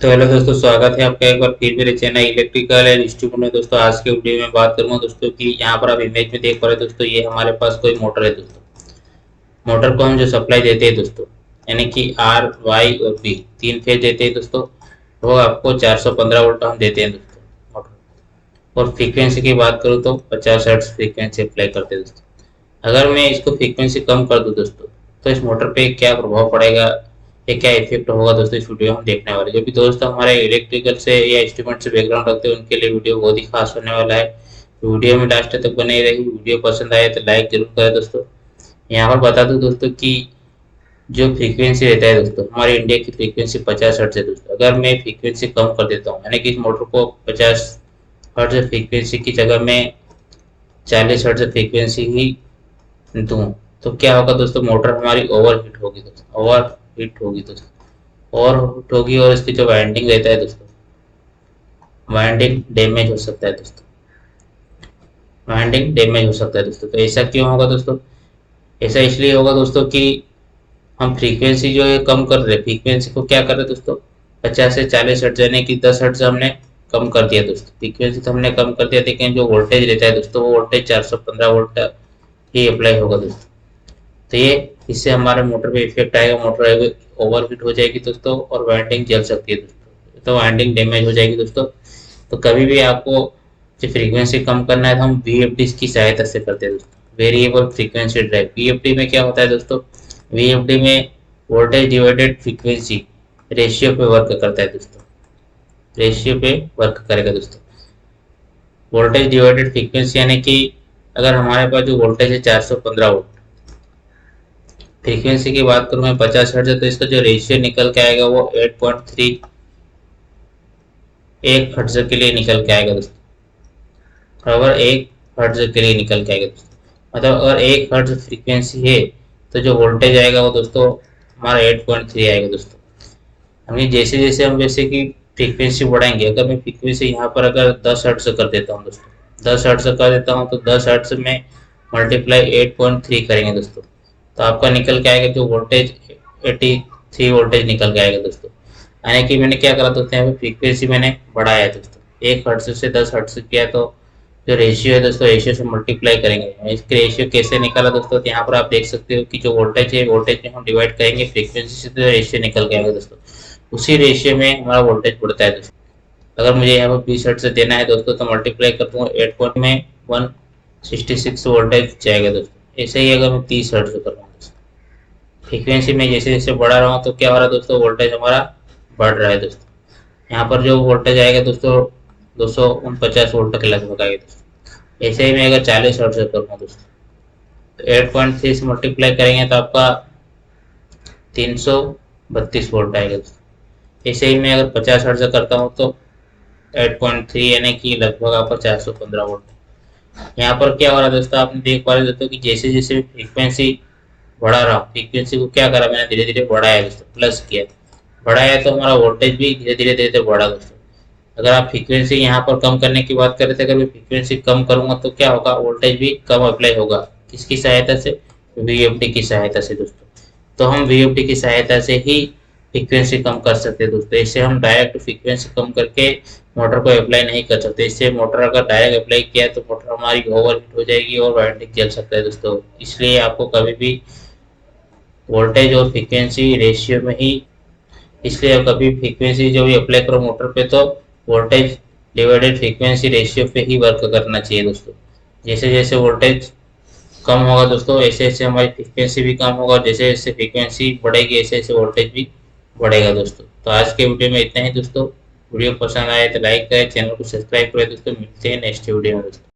तो हेलो दोस्तों, स्वागत है आपका एक बार फिर मेरे चैनल इलेक्ट्रिकल एंड इंस्ट्रूमेंट में। दोस्तों आज के वीडियो में बात करूंगा दोस्तों कि यहाँ पर आप इमेज में देख पा रहे हैं दोस्तों, ये हमारे पास कोई मोटर है दोस्तों। मोटर को हम जो सप्लाई देते हैं दोस्तों, यानी कि आर वाई और बी तीन फेज देते हैं दोस्तों। वो आपको 415 वोल्ट हम देते हैं दोस्तों मोटर। और फ्रीक्वेंसी की बात करूँ तो 50 हर्ट्ज फ्रीक्वेंसी अप्लाई करते हैं दोस्तों। अगर मैं इसको फ्रीक्वेंसी कम कर दूं दोस्तों, तो इस मोटर पे क्या प्रभाव पड़ेगा, ये क्या इफेक्ट होगा दोस्तों, इस वीडियो में हम देखने वाले हैं। जो भी दोस्त हमारे इलेक्ट्रिकल से या इंस्ट्रूमेंट से बैकग्राउंड रखते हैं, उनके लिए वीडियो बहुत ही खास होने वाला है। वीडियो में लास्ट तक बने रहिए। वीडियो पसंद आए तो लाइक जरूर करें दोस्तों। यहाँ पर बता दूं दोस्तों कि जो फ्रीक्वेंसी रहता है दोस्तों, हमारे इंडिया की फ्रीक्वेंसी 50 हर्ट्ज है दोस्तों। अगर मैं फ्रीक्वेंसी कम कर देता हूँ, यानी कि इस मोटर को 50 हर्ट्ज फ्रीक्वेंसी की जगह में 40 हर्ट्ज फ्रीक्वेंसी ही दूं, तो क्या होगा दोस्तों, मोटर हमारी ओवर हीट होगी दोस्तों। ओवर हीट होगी दोस्तों, ओवर हीट होगी और इसकी जो वाइंडिंग रहता है दोस्तों, वाइंडिंग डैमेज हो सकता है दोस्तों। वाइंडिंग डैमेज हो सकता है दोस्तों। तो ऐसा क्यों होगा दोस्तों? ऐसा इसलिए होगा दोस्तों कि हम फ्रीक्वेंसी जो है कम कर रहे हैं। फ्रीक्वेंसी को क्या कर रहे हैं दोस्तों, 50 से 40 हर्ट्ज यानी कि 10 हर्ट्ज हमने कम कर दिया दोस्तों। फ्रीक्वेंसी तो हमने कम कर दिया, लेकिन जो वोल्टेज रहता है दोस्तों, वो वोल्टेज 415 वोल्ट ही अप्लाई होगा दोस्तों। तो ये इससे हमारे मोटर पे इफेक्ट आएगा। मोटर ओवर हीट हो जाएगी दोस्तों और वाइंडिंग जल सकती है दोस्तों, तो वाइंडिंग डैमेज हो जाएगी दोस्तों। तो कभी भी आपको जो फ्रीक्वेंसी कम करना है तो हम वीएफडी की सहायता से करते हैं दोस्तों, वेरिएबल फ्रीक्वेंसी ड्राइव। वीएफडी में क्या होता है दोस्तों, वीएफडी में वोल्टेज डिवाइडेड फ्रीक्वेंसी रेशियो पे वर्क करता है दोस्तों। रेशियो पे वर्क करेगा दोस्तों। वोल्टेज डिवाइडेड फ्रीक्वेंसी यानी कि अगर हमारे पास जो वोल्टेज है 415 वोल्ट, फ्रीक्वेंसी की बात करूं मैं 50 हर्ट्ज है, तो इसका जो रेशियो निकल के आएगा वो 8.3 एक हर्ट्ज के लिए निकल के आएगा दोस्तों। बराबर एक हर्ट्ज के लिए निकल के आएगा दोस्तों। मतलब अगर एक हर्ट्ज फ्रीक्वेंसी है, तो जो वोल्टेज आएगा वो दोस्तों हमारा 8.3 आएगा दोस्तों। हमें जैसे जैसे हम जैसे कि फ्रीक्वेंसी बढ़ाएंगे, अगर मैं फ्रीक्वेंसी यहाँ पर अगर 10 हर्ट्ज कर देता हूँ दोस्तों, 10 हर्ट्ज कर देता हूँ, तो 10 हर्ट्ज में मल्टीप्लाई 8.3 करेंगे दोस्तों, तो आपका निकल के आएगा जो वोल्टेज 83 वोल्टेज निकल के आएगा दोस्तों। यानी कि मैंने क्या करा दोस्तों, यहाँ पे फ्रीक्वेंसी मैंने बढ़ाया है दोस्तों। एक हर्ट्ज से 10 हर्ट्ज किया, तो जो रेशियो है दोस्तों, रेशियो से मल्टीप्लाई करेंगे। इसके रेशियो कैसे निकाला दोस्तों, तो यहाँ पर आप देख सकते हो कि जो वोल्टेज है, वोल्टेज में हम डिवाइड करेंगे फ्रीक्वेंसी से, तो रेशियो निकल के आएगा दोस्तों। उसी रेशियो में हमारा वोल्टेज बढ़ता है दोस्तों। अगर मुझे यहाँ पर 20 हर्ट्ज से देना है दोस्तों, तो मल्टीप्लाई कर दूंगा 8 पॉइंट में 166 वोल्टेज जाएगा दोस्तों। ऐसे ही अगर मैं 30 हर्ट्ज कर रहा हूँ दोस्तों, फ्रीक्वेंसी में जैसे जैसे बढ़ा रहा हूँ, तो क्या हो रहा है दोस्तों, वोल्टेज हमारा बढ़ रहा है दोस्तों। यहाँ पर जो वोल्टेज आएगा दोस्तों 249 वोल्ट के लगभग आएगा दोस्तों। ऐसे ही मैं अगर 40 हर्ट्ज से करूँगा दोस्तों, तो 8.3 से मल्टीप्लाई करेंगे तो आपका 332 वोल्ट आएगा दोस्तों। ऐसे ही मैं अगर 50 हर्ट्ज करता हूँ, तो 8.3 यानी कि लगभग आपका 415 वोल्ट। यहाँ पर क्या हो रहा है दोस्तों, आपने देख पा रहे दोस्तों कि जैसे जैसे फ्रीक्वेंसी बढ़ा रहा हूँ, फ्रीक्वेंसी को क्या करा मैंने, धीरे धीरे बढ़ाया दोस्तों, प्लस किया। बढ़ाया तो हमारा वोल्टेज भी धीरे धीरे धीरे धीरे बढ़ा दोस्तों। अगर आप फ्रीक्वेंसी यहाँ पर कम करने की बात कर रहे थे, अगर मैं फ्रीक्वेंसी कम करूंगा तो क्या होगा, वोल्टेज भी कम अप्लाई होगा। किसकी सहायता से, वीएफडी की सहायता से दोस्तों। तो हम वीएफडी की सहायता से ही फ्रीक्वेंसी कम कर सकते हैं दोस्तों। इससे हम डायरेक्ट फ्रीक्वेंसी कम करके मोटर को अप्लाई नहीं कर सकते। इससे मोटर अगर डायरेक्ट अप्लाई किया तो मोटर हमारी ओवर हीट हो जाएगी और वाइंडिंग जल सकता है दोस्तों। इसलिए आपको कभी भी वोल्टेज और फ्रीक्वेंसी रेशियो में ही, इसलिए आप कभी फ्रीक्वेंसी जो भी अप्लाई करो मोटर पे, तो वोल्टेज डिवाइडेड फ्रीक्वेंसी रेशियो पे ही वर्क करना चाहिए दोस्तों। जैसे जैसे वोल्टेज कम होगा दोस्तों, ऐसे ऐसे हमारी फ्रीक्वेंसी भी कम होगा, और जैसे जैसे फ्रीक्वेंसी बढ़ेगी ऐसे ऐसे वोल्टेज भी बढ़ेगा दोस्तों। तो आज के वीडियो में इतना ही दोस्तों। वीडियो पसंद आए तो लाइक करें, चैनल को सब्सक्राइब करें दोस्तों। मिलते हैं नेक्स्ट वीडियो में दोस्तों।